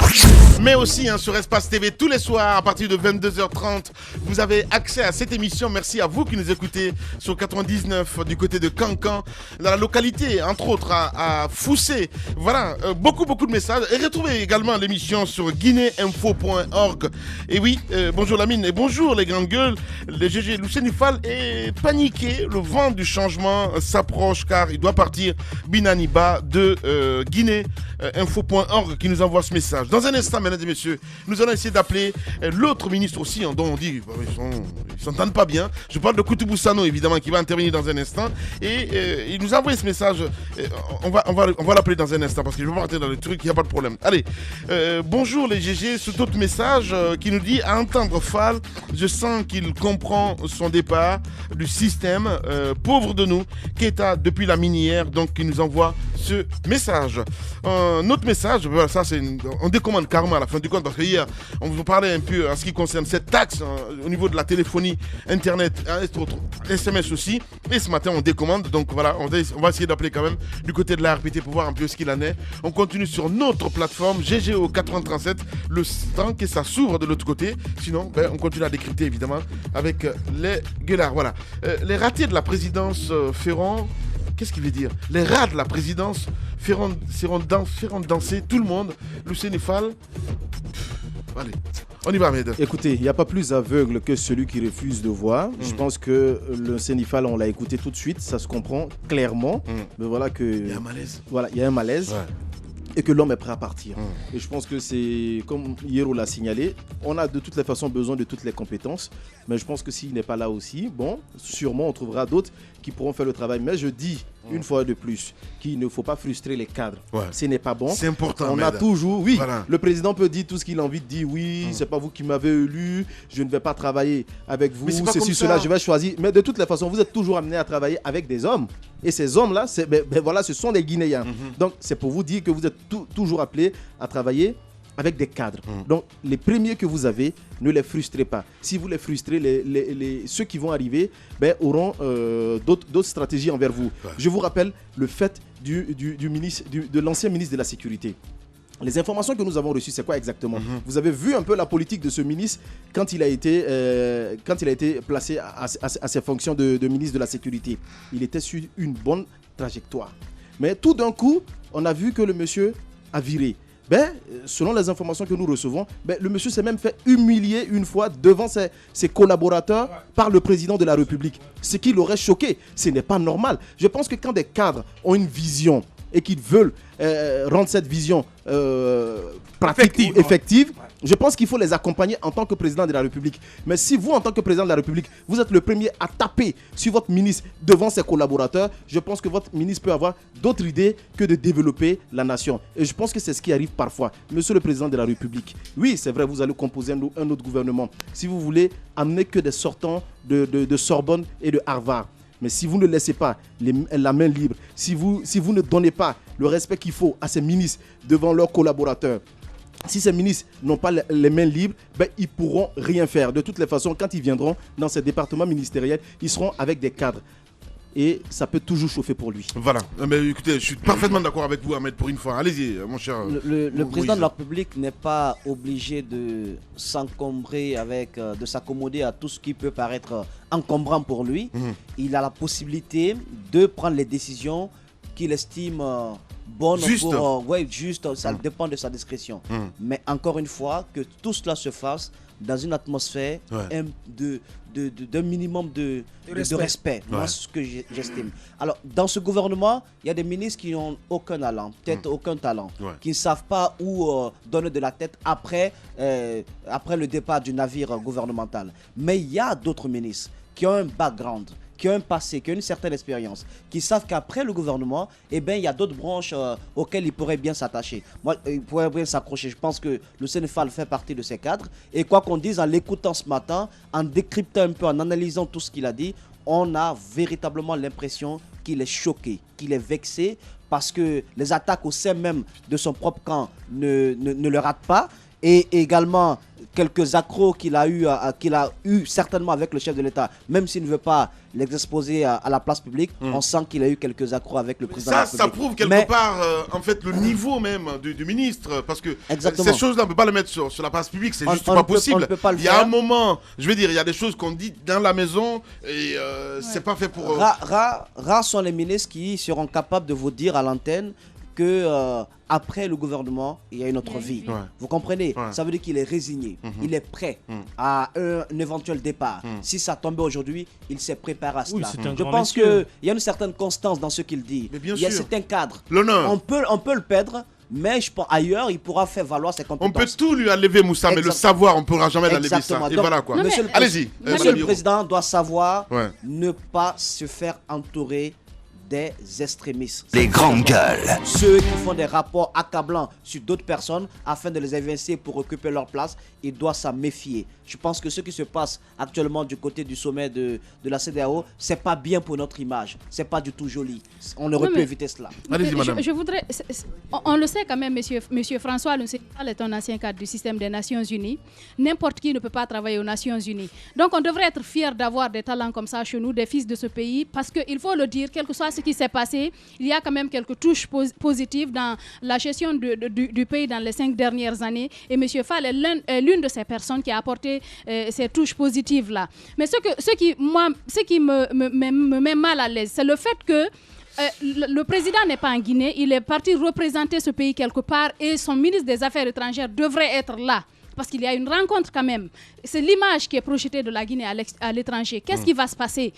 Speaker 2: mais aussi sur Espace TV tous les soirs à partir de 22h30. Vous avez accès à cette émission. Merci à vous qui nous écoutez sur 99 du côté de Cancan, dans la localité, entre autres à Foussé. Voilà, beaucoup de messages. Et retrouvez également l'émission sur guinéinfo.org. Et oui, bonjour Lamine et bonjour les grandes gueules. Le GG Lucénifal est paniqué. Le vent du changement s'approche car il doit partir. Binaniba de guinéinfo.org qui nous envoie ce message. Dans un instant, mesdames et messieurs, nous allons essayer d'appeler l'autre ministre aussi, dont on dit ils s'entendent pas bien. Je parle de Koutoubou Sano, évidemment, qui va intervenir dans un instant. Et il nous a envoyé ce message. On va l'appeler dans un instant parce que je vais pas rentrer dans le truc, il n'y a pas de problème. Allez, bonjour les GG, ce autre message qui nous dit à entendre Fall, je sens qu'il comprend son départ du système. Pauvre de nous, Keita depuis la minière, donc qui nous envoie ce message. Un autre message, voilà, ça c'est on décommande karma à la fin du compte parce que hier on vous parlait un peu en ce qui concerne cette taxe au niveau de la téléphonie, internet, SMS aussi. Et ce matin on décommande, donc voilà, on va essayer d'appeler quand même du côté de la RPT pour voir un peu ce qu'il en est. On continue sur notre plateforme GGO 437, le temps que ça s'ouvre de l'autre côté. Sinon, on continue à décrypter évidemment avec les gueulards. Voilà, les ratés de la présidence feront. Qu'est-ce qu'il veut dire? Les rats de la présidence feront danser tout le monde. Lucénifal. Allez, on y va, Ahmed.
Speaker 5: Écoutez, il n'y a pas plus aveugle que celui qui refuse de voir. Je pense que le Sénifal, on l'a écouté tout de suite, ça se comprend clairement. Mais voilà que.
Speaker 2: Il y a un malaise.
Speaker 5: Voilà, il y a un malaise. Ouais. Et que l'homme est prêt à partir. Et je pense que c'est, comme Hierro l'a signalé, on a de toutes les façons besoin de toutes les compétences. Mais je pense que s'il n'est pas là aussi, sûrement on trouvera d'autres qui pourront faire le travail. Mais je dis une fois de plus qu'il ne faut pas frustrer les cadres. Ouais. Ce n'est pas bon.
Speaker 2: C'est important.
Speaker 5: On a toujours, voilà. Le président peut dire tout ce qu'il a envie de dire. Oui, c'est pas vous qui m'avez élu, je ne vais pas travailler avec vous. C'est cela, je vais choisir. Mais de toutes les façons, vous êtes toujours amené à travailler avec des hommes. Et ces hommes-là, voilà, ce sont des Guinéens. Donc, c'est pour vous dire que vous êtes toujours appelés à travailler avec des cadres. Donc, les premiers que vous avez, ne les frustrez pas. Si vous les frustrez, ceux qui vont arriver auront d'autres stratégies envers vous. Ouais. Je vous rappelle le fait de l'ancien ministre de la Sécurité. Les informations que nous avons reçues, c'est quoi exactement? Vous avez vu un peu la politique de ce ministre quand il a été placé à ses fonctions de ministre de la Sécurité. Il était sur une bonne trajectoire. Mais tout d'un coup, on a vu que le monsieur a viré. Selon les informations que nous recevons, le monsieur s'est même fait humilier une fois devant ses collaborateurs par le président de la République. Ce qui l'aurait choqué. Ce n'est pas normal. Je pense que quand des cadres ont une vision et qu'ils veulent rendre cette vision pratique, effective, je pense qu'il faut les accompagner en tant que président de la République. Mais si vous, en tant que président de la République, vous êtes le premier à taper sur votre ministre devant ses collaborateurs, je pense que votre ministre peut avoir d'autres idées que de développer la nation. Et je pense que c'est ce qui arrive parfois. Monsieur le président de la République, oui, c'est vrai, vous allez composer un autre gouvernement. Si vous voulez amener que des sortants de Sorbonne et de Harvard, mais si vous ne laissez pas la main libre, si vous ne donnez pas le respect qu'il faut à ces ministres devant leurs collaborateurs, si ces ministres n'ont pas les mains libres, ils ne pourront rien faire. De toutes les façons, quand ils viendront dans ces départements ministériels, ils seront avec des cadres. Et ça peut toujours chauffer pour lui.
Speaker 2: Voilà. Mais écoutez, je suis parfaitement d'accord avec vous, Ahmed, pour une fois. Allez-y, mon cher.
Speaker 7: Le président de la République n'est pas obligé de s'encombrer de s'accommoder à tout ce qui peut paraître encombrant pour lui. Il a la possibilité de prendre les décisions qu'il estime bonnes juste. Ça dépend de sa discrétion. Mais encore une fois, que tout cela se fasse dans une atmosphère d'un minimum de respect. Moi, c'est ce que j'estime. Alors, dans ce gouvernement, il y a des ministres qui n'ont aucun talent, peut-être aucun talent, qui ne savent pas où donner de la tête après le départ du navire gouvernemental. Mais il y a d'autres ministres qui ont un background, qui ont un passé, qui ont une certaine expérience, qui savent qu'après le gouvernement, il y a d'autres branches auxquelles ils pourraient bien s'attacher. Moi, ils pourraient bien s'accrocher. Je pense que le Sénéfal fait partie de ces cadres. Et quoi qu'on dise, en l'écoutant ce matin, en décryptant un peu, en analysant tout ce qu'il a dit, on a véritablement l'impression qu'il est choqué, qu'il est vexé, parce que les attaques au sein même de son propre camp ne le ratent pas. Et également, quelques accros qu'il a eu certainement avec le chef de l'État, même s'il ne veut pas les exposer à la place publique, on sent qu'il a eu quelques accros avec le président de la République.
Speaker 2: Ça prouve quelque part en fait le niveau même du ministre, parce que ces choses-là on ne peut pas les mettre sur la place publique, c'est juste pas possible. Il y a un moment, je veux dire, il y a des choses qu'on dit dans la maison et c'est pas fait pour...
Speaker 7: Rares sont les ministres qui seront capables de vous dire à l'antenne que après le gouvernement, il y a une autre vie. Vous comprenez? Ça veut dire qu'il est résigné. Il est prêt à un éventuel départ. Si ça tombait aujourd'hui, il s'est préparé à cela. Je pense qu'il y a une certaine constance dans ce qu'il dit. C'est un cadre.
Speaker 2: L'honneur.
Speaker 7: On peut le perdre, mais je pense ailleurs, il pourra faire valoir ses compétences.
Speaker 2: On peut tout lui enlever, Moussa, mais le savoir, on ne pourra jamais l'enlever ça. Et
Speaker 7: donc,
Speaker 2: voilà quoi.
Speaker 7: Allez-y. Monsieur le Président doit savoir ne pas se faire entourer des extrémistes.
Speaker 1: Les grandes gueules.
Speaker 7: Ceux qui font des rapports accablants sur d'autres personnes afin de les évincer pour occuper leur place, il doit s'en méfier. Je pense que ce qui se passe actuellement du côté du sommet de la CEDEAO, c'est pas bien pour notre image. C'est pas du tout joli. On aurait pu éviter cela.
Speaker 2: Allez-y, madame.
Speaker 6: Je voudrais... On le sait quand même, monsieur François, le Sénégal est un ancien cadre du système des Nations Unies. N'importe qui ne peut pas travailler aux Nations Unies. Donc on devrait être fiers d'avoir des talents comme ça chez nous, des fils de ce pays, parce qu'il faut le dire, quel que soit ce qui s'est passé, il y a quand même quelques touches positives dans la gestion du pays dans les 5 dernières années. Et M. Fall est l'une de ces personnes qui a apporté ces touches positives-là. Mais ce qui me met mal à l'aise, c'est le fait que le président n'est pas en Guinée, il est parti représenter ce pays quelque part et son ministre des Affaires étrangères devrait être là. Parce qu'il y a une rencontre quand même. C'est l'image qui est projetée de la Guinée à l'étranger. Qu'est-ce qui va se passer?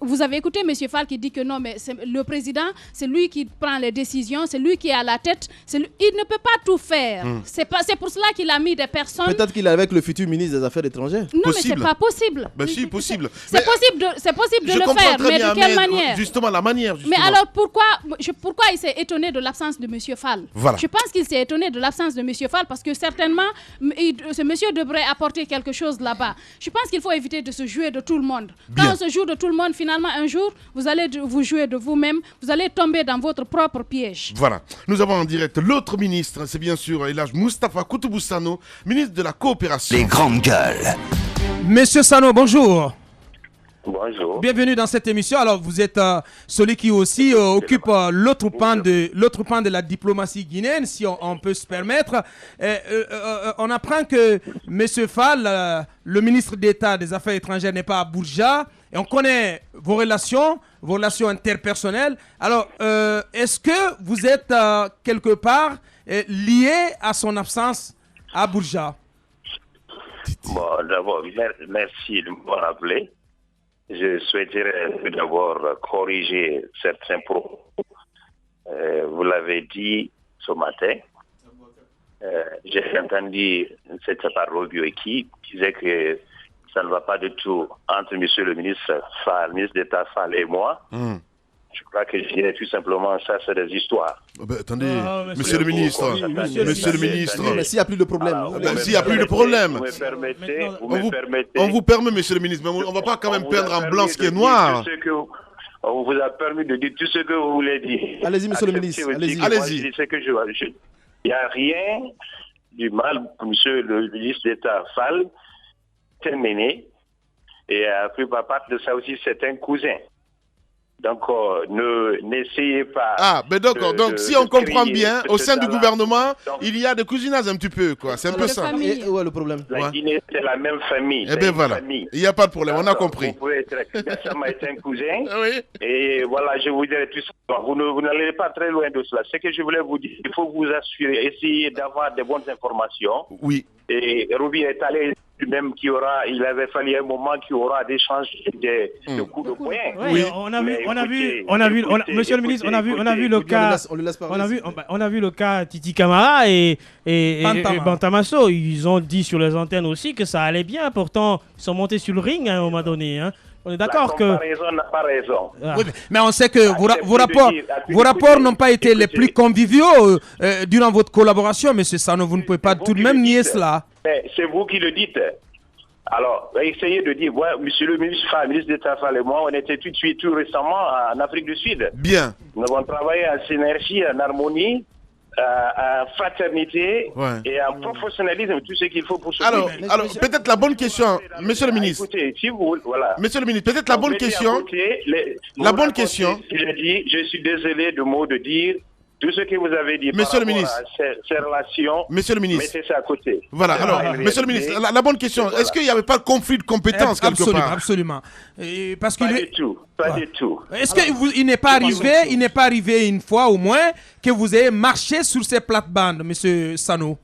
Speaker 6: Vous avez écouté M. Fall qui dit que non, mais le président, c'est lui qui prend les décisions, c'est lui qui est à la tête. Il ne peut pas tout faire. C'est pour cela qu'il a mis des personnes...
Speaker 5: Peut-être qu'il est avec le futur ministre des Affaires étrangères.
Speaker 6: Non, mais c'est pas possible.
Speaker 2: Ben si, possible.
Speaker 6: C'est possible de le faire, mais de quelle manière?
Speaker 2: Justement, la manière.
Speaker 6: Mais alors, pourquoi il s'est étonné de l'absence de M. Fall? Je pense qu'il s'est étonné de l'absence de M. Fall parce que certainement... ce monsieur devrait apporter quelque chose là-bas. Je pense qu'il faut éviter de se jouer de tout le monde. Quand on se joue de tout le monde, finalement, un jour, vous allez vous jouer de vous-même, vous allez tomber dans votre propre piège.
Speaker 2: Voilà. Nous avons en direct l'autre ministre, c'est bien sûr Elhadj Moustapha Koutoumbou Sano, ministre de la Coopération.
Speaker 1: Les grandes gueules.
Speaker 3: Monsieur Sano, bonjour.
Speaker 9: Bonjour.
Speaker 3: Bienvenue dans cette émission. Alors, vous êtes celui qui aussi occupe l'autre pan de la diplomatie guinéenne, si on peut se permettre. On apprend que M. Fall, le ministre d'État des Affaires étrangères, n'est pas à Bourja. Et on connaît vos relations interpersonnelles. Alors, est-ce que vous êtes quelque part lié à son absence à Bourja?
Speaker 9: Bon, d'abord, merci de me rappeler. Je souhaiterais d'abord corriger certains propos. Vous l'avez dit ce matin. J'ai entendu cette parole qui disait que ça ne va pas du tout entre monsieur le ministre Fall, ministre d'État Fall et moi. Je crois que je dirais tout simplement ça, c'est des histoires.
Speaker 2: Attendez, monsieur le ministre. Monsieur le ministre.
Speaker 5: Mais s'il n'y a plus de problème.
Speaker 2: S'il n'y a plus de problème.
Speaker 9: Vous me permettez.
Speaker 2: On vous permet, monsieur le ministre, mais on ne va pas quand même peindre en blanc ce qui est noir.
Speaker 9: On vous a permis de dire tout ce que vous voulez dire.
Speaker 5: Allez-y, monsieur le ministre.
Speaker 2: Allez-y.
Speaker 9: Il n'y a rien du mal pour monsieur le ministre d'État Fall, terminé. Et à plus part de ça aussi, c'est un cousin. Donc, n'essayez pas...
Speaker 2: Ah, mais d'accord. Donc, si on comprend bien, au sein du gouvernement, il y a des cousinage un petit peu, quoi. C'est un peu ça.
Speaker 5: Et où est le problème?
Speaker 9: La Guinée, c'est la même famille.
Speaker 2: Eh bien, voilà. Il n'y a pas de problème, on a compris.
Speaker 9: Vous pouvez être... Ça m'a été un cousin.
Speaker 2: Oui.
Speaker 9: Et voilà, je vous dirai tout ça. Vous n'allez pas très loin de cela. Ce que je voulais vous dire, il faut vous assurer, essayer d'avoir de bonnes informations.
Speaker 2: Oui.
Speaker 9: Et Ruby est allé lui-même il avait fallu un moment qu'il y aura des échanges de coups de poing.
Speaker 4: Oui, on a vu, monsieur le ministre, on a vu le cas, on a vu le cas Titi Camara et Bantamasso. Ils ont dit sur les antennes aussi que ça allait bien. Pourtant, ils sont montés sur le ring à un moment donné. Hein. On est d'accord que...
Speaker 9: La comparaison n'a pas raison.
Speaker 3: Oui, mais on sait que vos rapports n'ont pas été les plus conviviaux durant votre collaboration, M. Sano. Vous ne pouvez pas tout de même nier cela.
Speaker 9: C'est vous qui le dites. Alors, essayez de dire, monsieur le ministre d'État Fall et moi, on était tout récemment en Afrique du Sud.
Speaker 2: Bien.
Speaker 9: Nous avons travaillé en synergie, en harmonie, fraternité et en professionnalisme, tout ce qu'il faut pour se
Speaker 2: Alors, peut-être la bonne question, monsieur le ministre.
Speaker 9: Écoutez, si vous, voilà.
Speaker 2: Monsieur le ministre, peut-être la bonne question. La bonne question.
Speaker 9: Je suis désolé de dire tout ce que vous avez dit.
Speaker 2: Monsieur le ministre.
Speaker 9: Ces relations.
Speaker 2: Monsieur le ministre.
Speaker 9: Mettez ça à côté.
Speaker 2: Voilà, alors, monsieur le ministre, la bonne question, est-ce qu'il n'y avait pas de conflit de compétences quelque part?
Speaker 3: Absolument. Parce
Speaker 9: pas du tout, pas du tout.
Speaker 3: Est-ce qu'il n'est pas arrivé une fois au moins que vous ayez marché sur ces plates-bandes, monsieur Sano?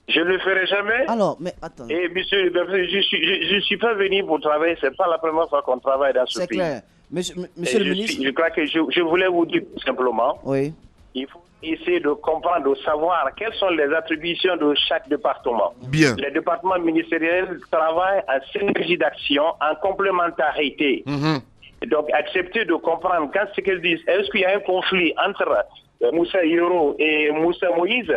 Speaker 9: Je ne le ferai jamais.
Speaker 7: Alors, mais attends.
Speaker 9: Et monsieur, je suis pas venu pour travailler, c'est pas la première fois qu'on travaille dans ce pays. C'est clair.
Speaker 7: Monsieur le ministre.
Speaker 9: Je crois que je voulais vous dire tout simplement.
Speaker 7: Oui.
Speaker 9: Il faut essayer de comprendre, de savoir quelles sont les attributions de chaque département.
Speaker 2: Bien.
Speaker 9: Les départements ministériels travaillent en synergie d'action, en complémentarité. Donc, accepter de comprendre quand ce qu'ils disent. Est-ce qu'il y a un conflit entre Moussa Yoro et Moussa Moïse?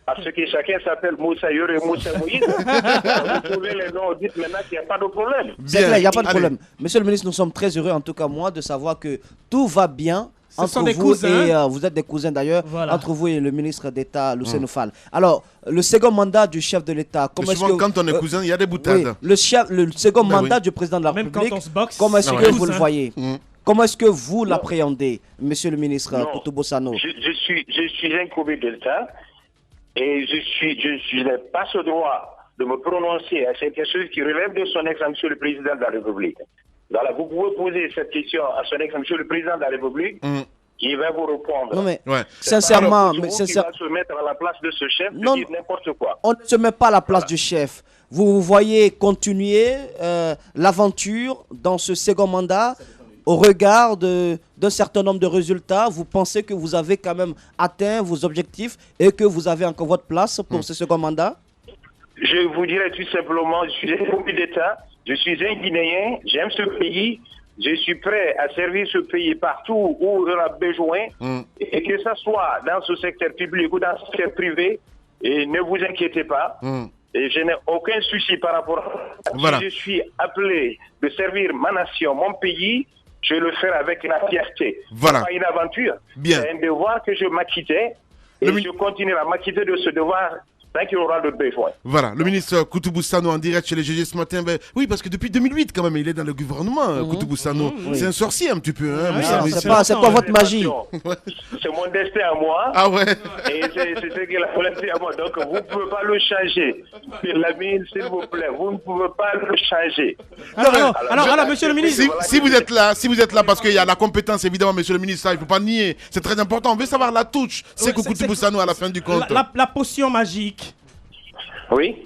Speaker 9: Parce que chacun s'appelle Moussa Yoro et Moussa Moïse. Vous trouvez les noms, dites maintenant qu'il n'y a pas de problème.
Speaker 7: C'est clair, il n'y a pas de problème. Monsieur le ministre, nous sommes très heureux, en tout cas moi, de savoir que tout va bien. Entre vous et vous êtes des cousins d'ailleurs, entre vous et le ministre d'État Luceno Fall. Alors, le second mandat du chef de l'État, comment est-ce que
Speaker 2: quand on est cousin, il y a des boutades.
Speaker 7: Le second mandat du président de la République, comment est-ce que vous le voyez? Comment est-ce que vous l'appréhendez, monsieur le ministre Koutoubo Sano?
Speaker 9: Je suis un commis de l'État et je n'ai pas ce droit de me prononcer à cette chose qui relève de son excellence monsieur le président de la République. Voilà, vous pouvez poser cette question à son excellence monsieur le président de la République, qui va vous répondre.
Speaker 7: Non mais, sincèrement,
Speaker 9: qui va se mettre à la place de ce chef, de dire n'importe quoi.
Speaker 7: On ne se met pas à la place du chef. Vous voyez continuer l'aventure dans ce second mandat au regard d'un certain nombre de résultats. Vous pensez que vous avez quand même atteint vos objectifs et que vous avez encore votre place pour ce second mandat?
Speaker 9: Je vous dirais tout simplement, je suis un commis d'État. Je suis un Guinéen, j'aime ce pays, je suis prêt à servir ce pays partout où il y aura besoin, et que ce soit dans ce secteur public ou dans ce secteur privé, et ne vous inquiétez pas, et je n'ai aucun souci par rapport à ça. Si je suis appelé de servir ma nation, mon pays, je le ferai avec la fierté.
Speaker 2: Voilà.
Speaker 9: C'est pas une aventure,
Speaker 2: c'est
Speaker 9: un devoir que je m'acquittais, et je continuerai à m'acquitter de ce devoir. Qu'il aura de besoin.
Speaker 2: Voilà, le ministre Koutoubo Sano en direct chez les GG ce matin. Oui, parce que depuis 2008, quand même, il est dans le gouvernement, Koutoubo Sano. C'est un sorcier un petit peu. Hein,
Speaker 7: c'est pas votre magie.
Speaker 9: C'est mon destin à moi.
Speaker 2: Ah ouais.
Speaker 9: Et c'est ce qu'il a laissé à moi. Donc, vous ne pouvez pas le changer. Lamine, s'il vous plaît, vous ne pouvez pas le changer.
Speaker 4: Alors, monsieur le ministre.
Speaker 2: Si vous êtes là, parce qu'il y a la compétence, évidemment, monsieur le ministre, ça, il ne faut pas nier. C'est très important. On veut savoir la touche. C'est Koutoubo Sano à la fin du compte.
Speaker 4: La potion magique.
Speaker 9: Oui.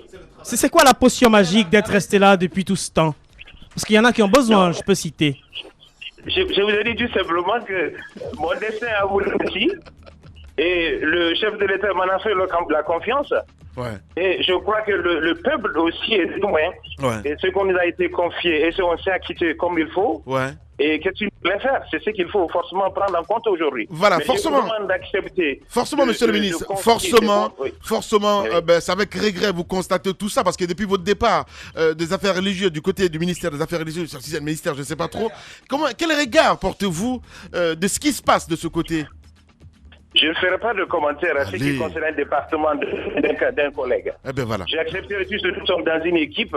Speaker 4: C'est quoi la potion magique d'être resté là depuis tout ce temps? Parce qu'il y en a qui ont besoin, je peux citer.
Speaker 9: Je vous ai dit tout simplement que mon destin a voulu aussi. Et le chef de l'État m'en a fait la confiance. Et je crois que le peuple aussi est loin. Et ce qu'on nous a été confié, et ce qu'on s'est acquitté comme il faut. Et qu'est-ce qu'il voulait faire? C'est ce qu'il faut forcément prendre en compte aujourd'hui.
Speaker 2: Voilà,
Speaker 9: mais
Speaker 2: forcément. Forcément, monsieur le ministre. Forcément, c'est avec regret vous constatez tout ça, parce que depuis votre départ des affaires religieuses, du côté du ministère des Affaires religieuses, si c'est le ministère, je ne sais pas trop, quel regard portez-vous de ce qui se passe de ce côté?
Speaker 9: Je ne ferai pas de commentaire à ce qui concerne un département d'un collègue.
Speaker 2: Voilà.
Speaker 9: J'ai accepté que nous sommes dans une équipe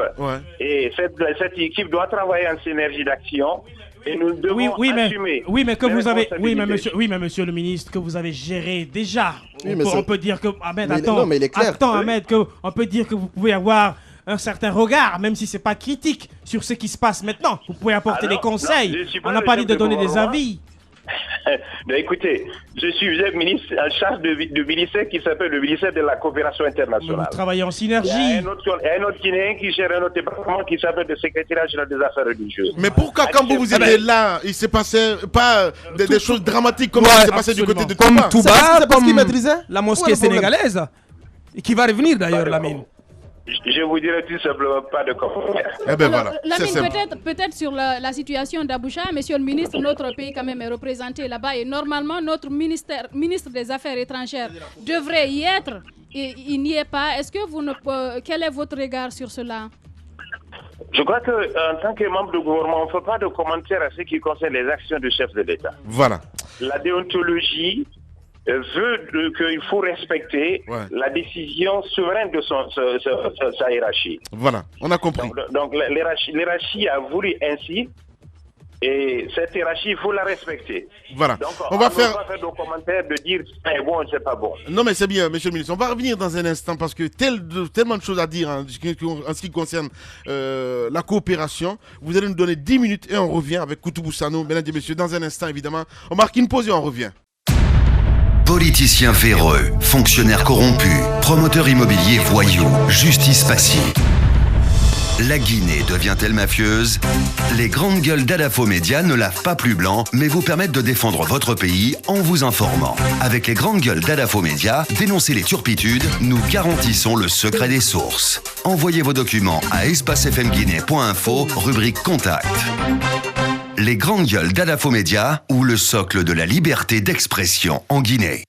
Speaker 9: et cette équipe doit travailler en synergie d'action. Et nous devons assumer.
Speaker 4: Mais monsieur le ministre, que vous avez géré déjà. On peut dire que on peut dire que vous pouvez avoir un certain regard, même si c'est pas critique, sur ce qui se passe maintenant. Vous pouvez apporter des conseils. On n'a pas dit de donner des avis.
Speaker 9: Mais écoutez, je suis un ministre en charge de ministère qui s'appelle le ministère de la coopération internationale.
Speaker 4: Vous travaillez en synergie.
Speaker 9: Il y a un autre Guinéen qui gère un autre département qui s'appelle le secrétariat général des affaires religieuses.
Speaker 2: Mais pourquoi quand vous étiez là, il s'est passé pas des choses dramatiques comme il s'est passé du côté de Touba?
Speaker 3: C'est parce qu'il maîtrisait la mosquée sénégalaise, et qui va revenir d'ailleurs, Lamine.
Speaker 9: Je vous dirai tout simplement pas de commentaire.
Speaker 2: Voilà.
Speaker 6: Lamine, peut-être sur la situation d'Abuja, monsieur le ministre, notre pays quand même est représenté là-bas et normalement notre ministre des Affaires étrangères devrait y être et il n'y est pas. Est-ce que quel est votre regard sur cela?
Speaker 9: Je crois qu'en tant que membre du gouvernement, on ne fait pas de commentaires à ce qui concerne les actions du chef de l'État.
Speaker 2: Voilà.
Speaker 9: La déontologie veut qu'il faut respecter la décision souveraine de sa hiérarchie.
Speaker 2: Voilà, on a compris.
Speaker 9: Donc l'hiérarchie a voulu ainsi. Et cette hiérarchie, il faut la respecter.
Speaker 2: Voilà.
Speaker 9: Donc,
Speaker 2: on va faire
Speaker 9: des commentaires de dire c'est bon, c'est pas bon.
Speaker 2: Non, mais c'est bien, monsieur le ministre. On va revenir dans un instant parce que tellement de choses à dire en ce qui concerne la coopération. Vous allez nous donner 10 minutes et on revient avec Koutoubou Sano. Mesdames et messieurs, dans un instant, évidemment. On marque une pause et on revient.
Speaker 1: Politiciens véreux, fonctionnaires corrompus, promoteurs immobiliers voyous, justice passive. La Guinée devient-elle mafieuse? Les grandes gueules d'Adafo Média ne lavent pas plus blanc, mais vous permettent de défendre votre pays en vous informant. Avec les grandes gueules d'Adafo Média, dénoncez les turpitudes, nous garantissons le secret des sources. Envoyez vos documents à espacefmguinée.info, rubrique Contact. Les grandes gueules d'Adafo Média ou le socle de la liberté d'expression en Guinée.